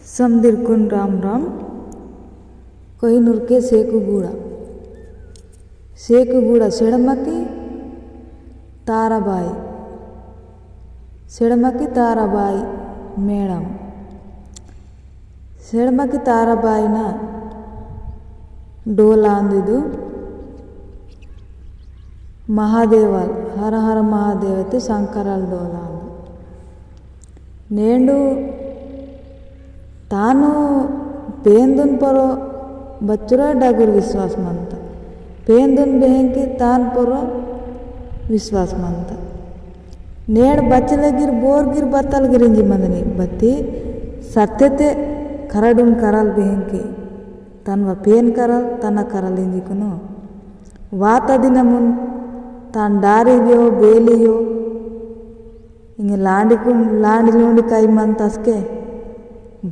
समदीरकुन राम राम कोहिनूर के सेकुगूड़ा सेड़मकी ताराबाई ಮೇಡಂ सेड़मकी ताराबाईನ ಡೋಲ ಅಂದಿದ್ದು ಮಹಾದೇವಲ್ ಹರ ಹರ ಮಹಾದೇವತೆ ಶಂಕರಲ್ ಡೋಲ ಅಂದು నేండు ತಾನು ಪೇಂದುನ್ ಪರೋ ಬಚ್ಚುರ ಡಗುರ್ ವಿಶ್ವಾಸ ಮಂತ ಪೇಂದುನ್ ಬೆಹಂಕಿ ತಾನ್ ಪರೋ ವಿಶ್ವಾಸ ಮಂತ నేడు బచ్చలగిర్ బోర్గిర్ బత్తల్ గిరించి మందని బత్తి సత్యతే కరడున్ కరల్ బెహంకి తన్వ పేన్ కరల్ తన కరల్ ఇంజికును వాత దినమున్ ತಾನ್ ದಾರಿಗೆಯೋ ಬೇಲಿಯೋ ಹಿಂಗೆ ಲಾಂಡಿಲೋಂಡಿ ಕೈ ಮಂತಸ್ಕೆ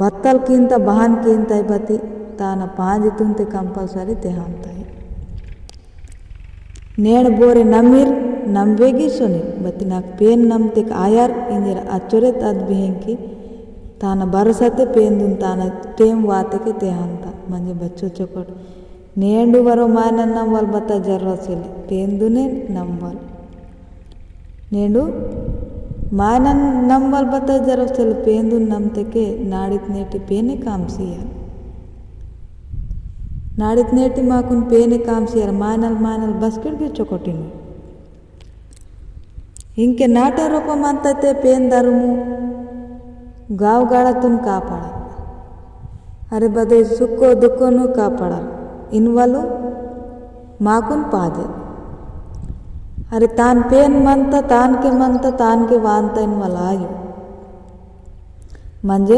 ಬತ್ತಲ್ಕಿಂತ ಬಹಾನ್ಕಿಂತ ಬತ್ತಿ ತಾನ ಪಾಂಜಿ ತುಂತೆ ಕಂಪಲ್ಸರಿ ತೆಹಾಂತಾಯಿ నేడు ಬೋರೆ ನಮೀರ್ ನಂಬೇಗಿ ಸೊನಿ ಬತ್ತಿ ನಾಕ್ ಪೇನ್ ನಮ್ತೆಕ್ ಆಯಾರ್ ಇಂಜಿರ ಅಚ್ಚೊರೆ ತದ್ ಬಿಹೆಂಕಿ ತಾನ ಬರಸತೆ ಪೇಂದುನ್ ತಾನ ಟೇಮ್ ವಾತೆಕೆ ತೆಹಾಂತ ಮಂಜೆ ಬಚ್ಚು ಚೊಕೊಟ್ నేండు వరో మాయన నమ్మల్ బత్త జర్వసెలి పేందునే నమ్మల్ నేండు మాయన నమ్మల్ బత్త జర్వసెలి పేందు నమ్తకే నాడిత్ నేటి పేనే కాంసియాలి నాడిత్ నేటి మాకున్ పేనే కాంసియాలి మాయనల్ బస్కెట్కి చొకొట్టిను ఇంకే నాట రూపం అంతతే పేన్ ధర్ము గావగాడతున్ కాపాడ అరే బదే సుక్కో దుఃఖను కాపాడాలి ఇన్వలు మాకున్ పాదే अरे तान पेन मनता तान के वांता इनवल आयु म्हणजे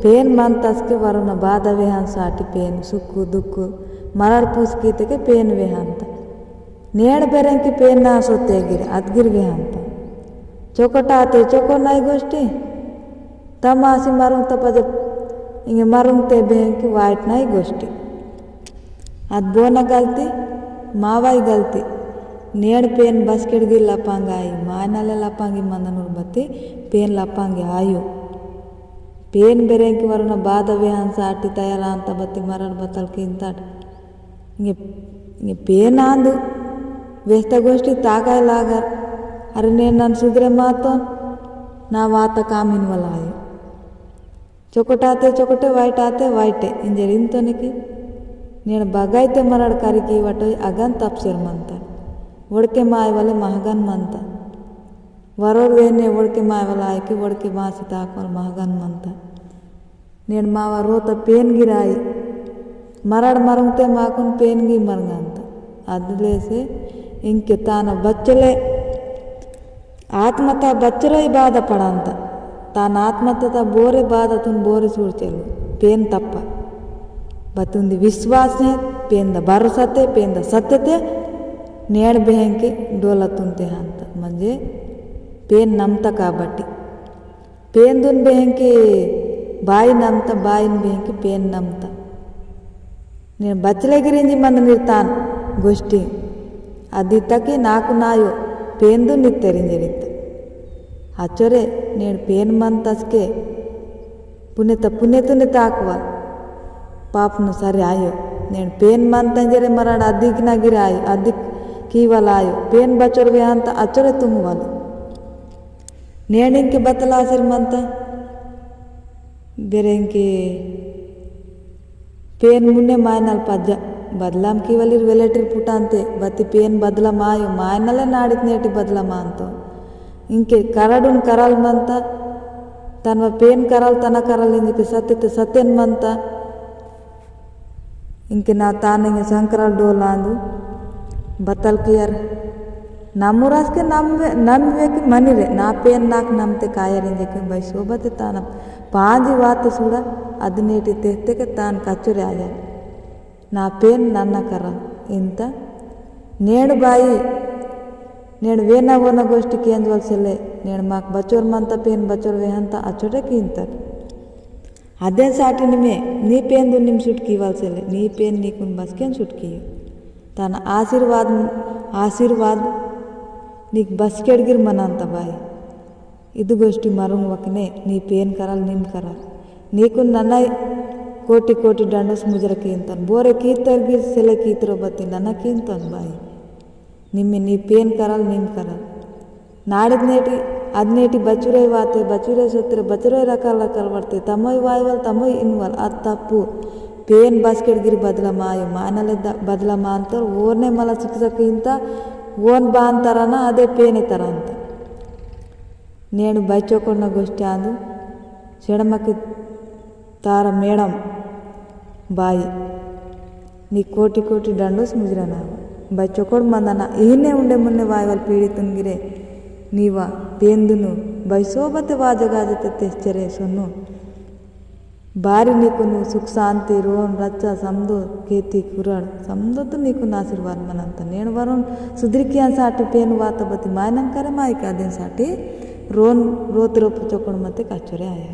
पेन मनतासके वरुण बाध वेहान साटी पेन सुक्कु दुक्कु मरड़ पूसकीतके पेन वेहांत నేड़ बेरंकी पेन ना सोतेगिर अद्गिर वेहांत चौकटाते चौको नाई गोष्टी तमासी मरुंग तपज इंगे मरुंग ते बेहंकी वाइट नाई गोष्टी ಅದು ಬೋನ ಗಲ್ತಿ ಮಾವಾಯಿ ಗಲ್ತಿ నేड़ ಪೇನ್ ಬಸ್ಕೆಡ್ಗಿ ಲಪಾಂಗಾಯಿ ಮಾನಲೆ ಲಪಾಂಗಿ ಮಂದನೂರು ಬತ್ತಿ ಪೇನ್ ಲಪಾಂಗಿ ಆಯು ಪೇನ್ ಬೆರೆಂಕಿ ವರುಣ ಬಾಧವೇ ಹಂಸ ಅಟ್ಟಿ ತಯಾರ ಅಂತ ಬತ್ತಿ ಮರಡ್ ಬತ್ತಲ್ಕಿ ಇಂತಾಟ ಹಿಂಗೆ ಪೇನ್ ಆಂದು ವ್ಯಸ್ತ ಗೋಷ್ಠಿ ತಾಗಾಯ್ ಲಾಗರ್ ಅರೆ నేను నన్ను సుద్రే మాతోన్ నా వాత కామిన్వల ఆయు చొకటాతే చొకటే వైట్ ఆతే వైటే ఇంజరి ఇంతోనికి నేను బగాయితే మరड़ కరికి వటోయ్ అగన్ తప్సిర్ మంత ಒಡಕೆ ಮಾಯವಲೆ ಮಹಗನ್ ಮಂತ ವರೋರ್ ವೇನೆ ಒಡಕೆ ಮಾಯವಲ ಆಯ್ಕೆ ಒಡಕೆ ಬಾಸಿ ತಾಕೋಲ್ ಮಹಗನ್ ಮಂತ నేను ಮಾವ ರೋತ ಪೇನ್ ಗಿರಾಯಿ ಮರड़ ಮರಂತೆ ಮಾಕುನ್ ಪೇನ್ ಗಿ ಮರಂಗಂತ ಅದ್ಲೇಸೆ ಇಂಕೆ ತಾನ ಬಚ್ಚಲೆ ಆತ್ಮತ ಬಚ್ಚರೈ ಬಾಧ ಪಡಂತ ತಾನ ಆತ್ಮತ ಬೋರೆ ಬಾಧ ತುನ್ ಬೋರೆ ಸೂಡ್ಚೆಲು ಪೇನ್ ತಪ್ಪ बतुंदी विश्वास है पेंद भरोसाते पेंद सत्यते నేड़ बेहंकी डोलतुंते हांत म्हणजे पेन नमता काबट्टी पेंदुन बेहंकी बाई नमता बाइन बेहंकी पेन नमता నేను బచ్చలే గిరించి మంద నిర్తాన్ गोष्ठी అదితకి నాకు నాయో పేందు నిత్తెరింజరిత అచ్చొరే నేను పేన్ మంతస్కే पुण्यतुने ताकवा पापनु सरी आयो నేను पेन मंतंजरे मराड अधिक ना गिराई अधिक कीवल आयो पेन बचोर वे अंत अचोरे तुम वाले నేడింకి బతలాసిర్ మంత बेरेंकी पेन मुन्ने मायनल पज्ज बदलाम कीवलिर वेलेटिर पुटांते बत्ती पेन बदला मायो मायनले नाडित नेटी बदला मांतो इंके करडुन करल मंत तनव पेन करल तन करल इंजके सत्यते सत्यन मंत इंके ना तानेंगे शंकरल डोलांदु बतल कियर नमुरास के नमवे की मनिरे ना पेन नाक नमते कायर इंजके भाई शोभते तान पांजी वात सूड़ा अदनेटी तेहते के तान कच्चुरे आया ना पेन नन्न करल इंत నేడు బాయి నేడు వేనా వోన गोष्ठी केंद्रवलसेले నేడు माक बचोर मंत पेन बचोर वेहंत अचोटे कींतर अदे साटी निमे नी पेन दु निम सुटकी वलसेले नी पेन नीकुन बसकेन सुटकी तन आशीर्वाद नीक बसकेडगिर मनांत बाई ಇದು ಗೋಷ್ಠಿ ಮರುಂಗ್ ವಕನೆ ನೀ ಪೇನ್ ಕರಲ್ ನಿಮ್ ಕರಲ್ నీకు నన్న కోటి కోటి దండస్ ముజర కీంతన్ बोरे कीतर सेले कीतरो बत्ती नन्न कींतन बाई निम्मे नी पेन करल निम करल नाडिद नेटी बचुरे वाते बचुरे सोत्रे बचुरे रकाल रकाल वर्ते तमोय वायवल तमोय इनवल अद तप्पु पेन बास्केट गिरी बदला मायो मानले बदला मांतर ओरने मला शिक्षकिंत ओन बा अंतारना अदे पेन ತರ ಅಂತ నేను బయచోకొన్న గోష్టి అందు చెడమకి తార మేడం బాయి నీ కోటి కోటి దండోಸ್ ಮುಜರನ ಬೈಚೋಕೊಡ್ ಮಂದನ ಏನೇ ಉಂಡೆ ಮುನ್ನೆ ವಾಯವಲ್ ಪೀಡಿತನ್ಗಿರೆ ನೀವ ಪೇಂದುನು ಬೈಸೋಬತೆ ವಾಜಗಾಜತೆ ತೆಚ್ಚರೆ ಸೊನ್ನು ಬಾರಿ ನೀಕು ಸುಖ ಶಾಂತಿ रोन रच्चा समदो खेती कुरड़ समदो तो नीकु आशीर्वाद मनंत नेण वरुण सुधरिकियांसाठी पेन वात बती मायनं करे मायका दिन साठी रोन रोत रोप चोकण मते काचोरे आया